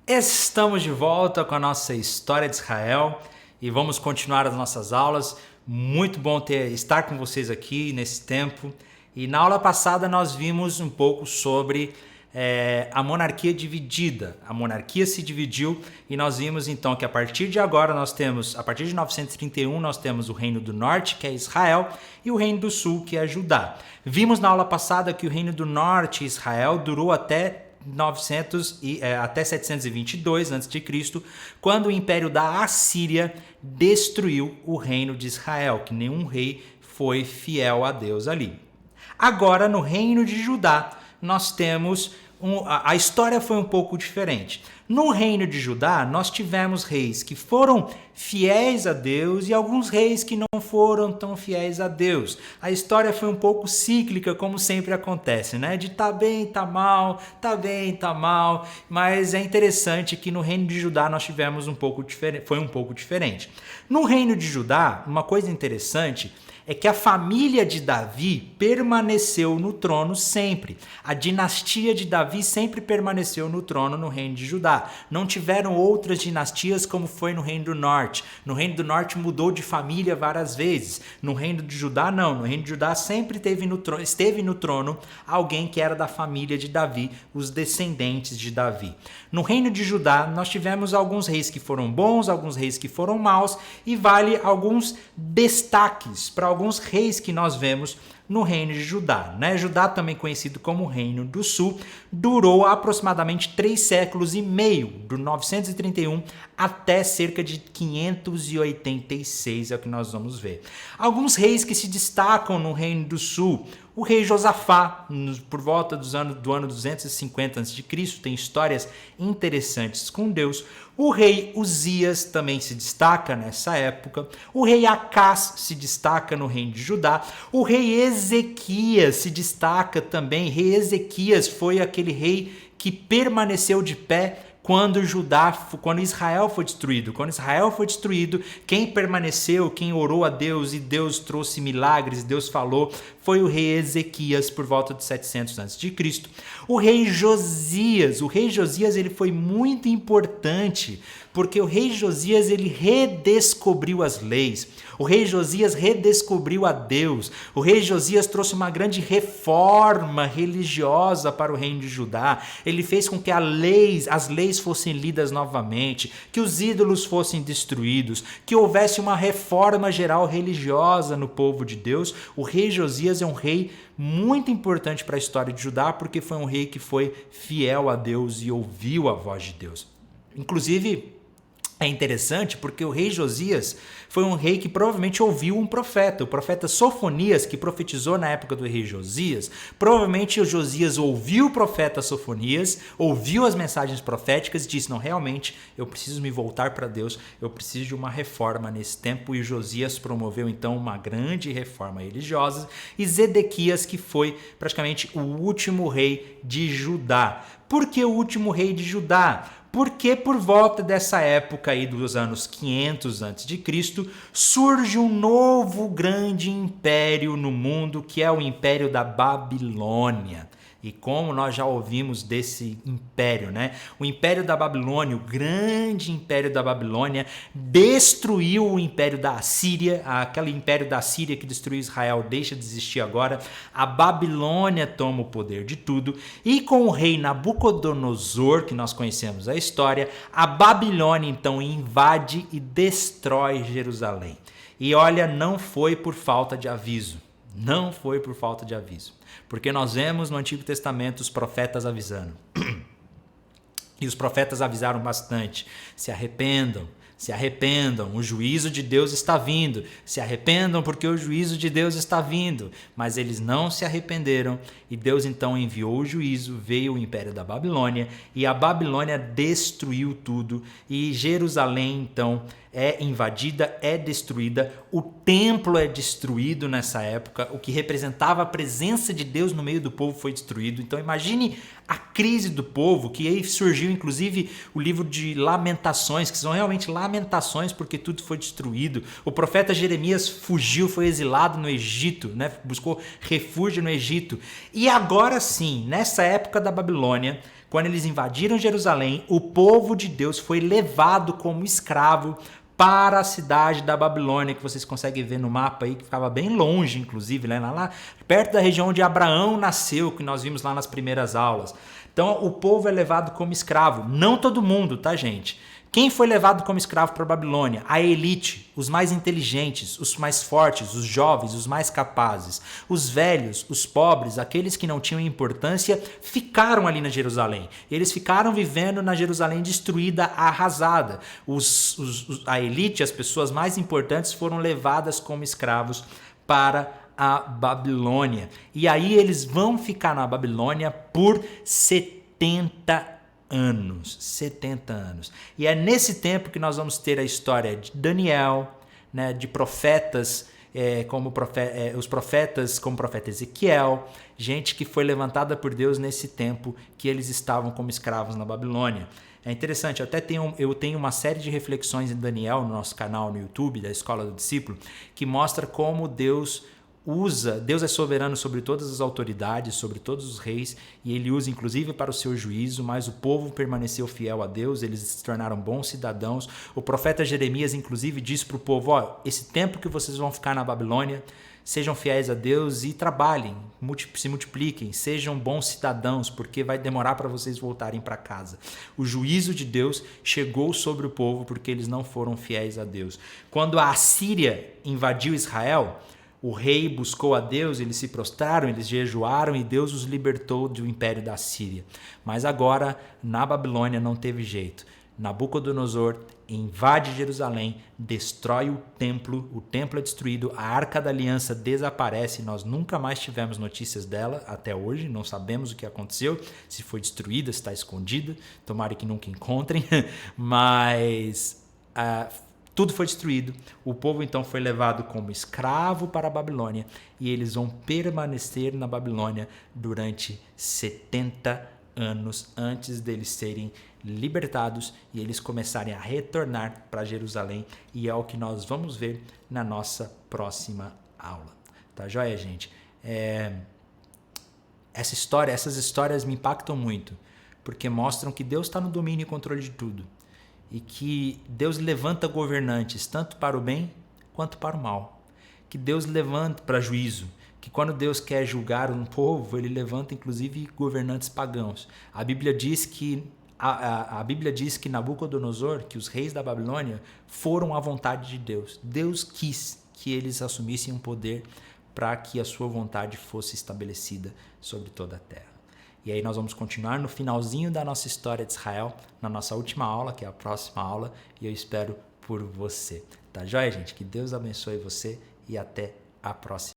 Estamos de volta com a nossa história de Israel e vamos continuar as nossas aulas. Muito bom estar com vocês aqui nesse tempo. E na aula passada nós vimos um pouco sobre a monarquia dividida. A monarquia se dividiu e nós vimos então que a partir de agora a partir de 931, nós temos o Reino do Norte, que é Israel, e o Reino do Sul, que é Judá. Vimos na aula passada que o Reino do Norte, Israel, durou até 722 a.C., quando o Império da Assíria destruiu o reino de Israel, que nenhum rei foi fiel a Deus ali. Agora, no reino de Judá, nós temos a história foi um pouco diferente. No reino de Judá, nós tivemos reis que foram fiéis a Deus e alguns reis que não foram tão fiéis a Deus. A história foi um pouco cíclica, como sempre acontece, né? De tá bem, tá mal, tá bem, tá mal. Mas é interessante que no reino de Judá nós tivemos foi um pouco diferente. No reino de Judá, uma coisa interessante é que a família de Davi permaneceu no trono sempre. A dinastia de Davi sempre permaneceu no trono no reino de Judá. Não tiveram outras dinastias como foi no reino do norte. No reino do norte mudou de família várias vezes. No reino de Judá não. No reino de Judá sempre esteve no trono alguém que era da família de Davi, os descendentes de Davi. No reino de Judá nós tivemos alguns reis que foram bons, alguns reis que foram maus, e vale alguns destaques para alguns reis que nós vemos no reino de Judá, né? Judá, também conhecido como Reino do Sul, durou aproximadamente 3 séculos e meio, do 931 até cerca de 586, é o que nós vamos ver. Alguns reis que se destacam no Reino do Sul: o rei Josafá, por volta do ano 250 a.C., tem histórias interessantes com Deus. O rei Uzias também se destaca nessa época. O rei Acás se destaca no reino de Judá. O rei Ezequias se destaca também. Rei Ezequias foi aquele rei que permaneceu de pé quando Israel foi destruído. Quando Israel foi destruído, quem permaneceu, quem orou a Deus e Deus trouxe milagres, Deus falou, foi o rei Ezequias por volta de 700 a.C. O rei Josias ele foi muito importante, porque o rei Josias ele redescobriu as leis. O rei Josias redescobriu a Deus. O rei Josias trouxe uma grande reforma religiosa para o reino de Judá. Ele fez com que as leis fossem lidas novamente, que os ídolos fossem destruídos, que houvesse uma reforma geral religiosa no povo de Deus. O rei Josias é um rei muito importante para a história de Judá, porque foi um rei que foi fiel a Deus e ouviu a voz de Deus. Inclusive, é interessante porque o rei Josias foi um rei que provavelmente ouviu um profeta. O profeta Sofonias, que profetizou na época do rei Josias. Provavelmente o Josias ouviu o profeta Sofonias, ouviu as mensagens proféticas e disse: não, realmente eu preciso me voltar para Deus, eu preciso de uma reforma nesse tempo. E Josias promoveu então uma grande reforma religiosa. E Zedequias, que foi praticamente o último rei de Judá. Por que o último rei de Judá? Porque por volta dessa época aí dos anos 500 a.C., surge um novo grande império no mundo, que é o Império da Babilônia. E como nós já ouvimos desse império, né? O Império da Babilônia, o grande Império da Babilônia, destruiu o Império da Assíria. Aquele Império da Assíria que destruiu Israel deixa de existir agora. A Babilônia toma o poder de tudo. E com o rei Nabucodonosor, que nós conhecemos a história, a Babilônia então invade e destrói Jerusalém. E olha, não foi por falta de aviso. Não foi por falta de aviso. Porque nós vemos no Antigo Testamento os profetas avisando. E os profetas avisaram bastante. Se arrependam, o juízo de Deus está vindo. Se arrependam porque o juízo de Deus está vindo. Mas eles não se arrependeram e Deus então enviou o juízo, veio o Império da Babilônia e a Babilônia destruiu tudo e Jerusalém então é invadida, é destruída, o templo é destruído nessa época, o que representava a presença de Deus no meio do povo foi destruído. Então imagine a crise do povo, que aí surgiu inclusive o livro de Lamentações, que são realmente lamentações porque tudo foi destruído. O profeta Jeremias fugiu, foi exilado no Egito, né? Buscou refúgio no Egito. E agora sim, nessa época da Babilônia, Quando eles invadiram Jerusalém, o povo de Deus foi levado como escravo para a cidade da Babilônia, que vocês conseguem ver no mapa aí, que ficava bem longe, inclusive, né? Lá perto da região onde Abraão nasceu, que nós vimos lá nas primeiras aulas. Então, o povo é levado como escravo. Não todo mundo, tá, gente? Quem foi levado como escravo para a Babilônia? A elite, os mais inteligentes, os mais fortes, os jovens, os mais capazes. Os velhos, os pobres, aqueles que não tinham importância, ficaram ali na Jerusalém. Eles ficaram vivendo na Jerusalém destruída, arrasada. A elite, as pessoas mais importantes, foram levadas como escravos para a Babilônia. E aí eles vão ficar na Babilônia por 70 anos. 70 anos. E é nesse tempo que nós vamos ter a história de Daniel, né, de profetas, os profetas como o profeta Ezequiel, gente que foi levantada por Deus nesse tempo que eles estavam como escravos na Babilônia. É interessante, eu tenho uma série de reflexões em Daniel no nosso canal no YouTube, da Escola do Discípulo, que mostra como Deus é soberano sobre todas as autoridades, sobre todos os reis, e ele usa inclusive para o seu juízo, mas o povo permaneceu fiel a Deus, eles se tornaram bons cidadãos. O profeta Jeremias inclusive disse para o povo, esse tempo que vocês vão ficar na Babilônia, sejam fiéis a Deus e trabalhem, se multipliquem, sejam bons cidadãos, porque vai demorar para vocês voltarem para casa. O juízo de Deus chegou sobre o povo porque eles não foram fiéis a Deus. Quando a Assíria invadiu Israel, o rei buscou a Deus, eles se prostraram, eles jejuaram e Deus os libertou do império da Síria. Mas agora, na Babilônia, não teve jeito. Nabucodonosor invade Jerusalém, destrói o templo é destruído, a Arca da Aliança desaparece, nós nunca mais tivemos notícias dela até hoje, não sabemos o que aconteceu, se foi destruída, se está escondida, tomara que nunca encontrem, mas tudo foi destruído. O povo então foi levado como escravo para a Babilônia e eles vão permanecer na Babilônia durante 70 anos antes deles serem libertados e eles começarem a retornar para Jerusalém, e é o que nós vamos ver na nossa próxima aula. Tá joia, gente? Essas histórias me impactam muito, porque mostram que Deus está no domínio e controle de tudo. E que Deus levanta governantes tanto para o bem quanto para o mal. Que Deus levanta para juízo. Que quando Deus quer julgar um povo, ele levanta inclusive governantes pagãos. A Bíblia diz que Nabucodonosor, que os reis da Babilônia foram à vontade de Deus. Deus quis que eles assumissem um poder para que a sua vontade fosse estabelecida sobre toda a terra. E aí nós vamos continuar no finalzinho da nossa história de Israel, na nossa última aula, que é a próxima aula, e eu espero por você. Tá joia, gente? Que Deus abençoe você e até a próxima.